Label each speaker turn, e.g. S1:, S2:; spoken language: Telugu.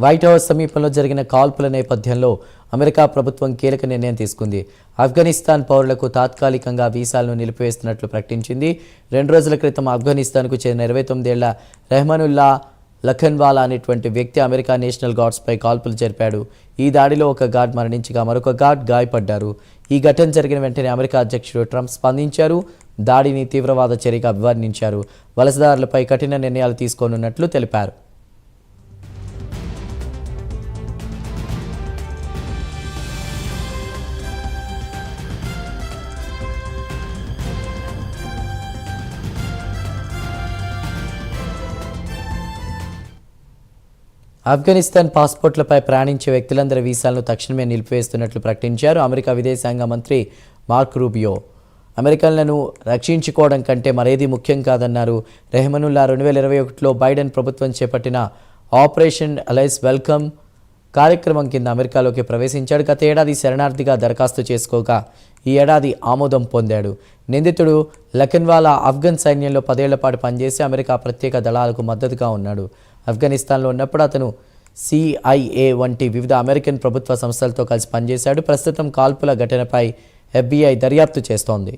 S1: వైట్ హౌస్ సమీపంలో జరిగిన కాల్పుల నేపథ్యంలో అమెరికా ప్రభుత్వం కీలక నిర్ణయం తీసుకుంది. ఆఫ్ఘనిస్తాన్ పౌరులకు తాత్కాలికంగా వీసాలను నిలిపివేస్తున్నట్లు ప్రకటించింది. 2 రోజుల క్రితం ఆఫ్ఘనిస్తాన్కు చెందిన 29 ఏళ్ల రెహమానుల్లా లఖన్వాలా అనేటువంటి వ్యక్తి అమెరికా నేషనల్ గార్డ్స్పై కాల్పులు జరిపాడు. ఈ దాడిలో ఒక గార్డ్ మరణించగా మరొక గార్డ్ గాయపడ్డారు. ఈ ఘటన జరిగిన వెంటనే అమెరికా అధ్యక్షుడు ట్రంప్ స్పందించారు. దాడిని తీవ్రవాద చర్యగా అభివర్ణించారు. వలసదారులపై కఠిన నిర్ణయాలు తీసుకోనున్నట్లు తెలిపారు. ఆఫ్ఘనిస్తాన్ పాస్పోర్ట్లపై ప్రయాణించే వ్యక్తులందరి వీసాలను తక్షణమే నిలిపివేస్తున్నట్లు ప్రకటించారు అమెరికా విదేశాంగ మంత్రి మార్క్ రూబియో. అమెరికన్లను రక్షించుకోవడం కంటే మరేది ముఖ్యం కాదన్నారు. రెహమానుల్లా 2021లో బైడెన్ ప్రభుత్వం చేపట్టిన ఆపరేషన్ అలైస్ వెల్కమ్ కార్యక్రమం కింద అమెరికాలోకి ప్రవేశించాడు. గత ఏడాది శరణార్థిగా దరఖాస్తు చేసుకోగా ఈ ఏడాది ఆమోదం పొందాడు. నిందితుడు లఖన్వాలా ఆఫ్ఘన్ సైన్యంలో 10 ఏళ్ల పాటు పనిచేసి అమెరికా ప్రత్యేక దళాలకు మద్దతుగా ఉన్నాడు. ఆఫ్ఘనిస్తాన్లో ఉన్నప్పుడు అతను CIA వంటి వివిధ అమెరికన్ ప్రభుత్వ సంస్థలతో కలిసి పనిచేశాడు. ప్రస్తుతం కాల్పుల ఘటనపై FBI దర్యాప్తు చేస్తోంది.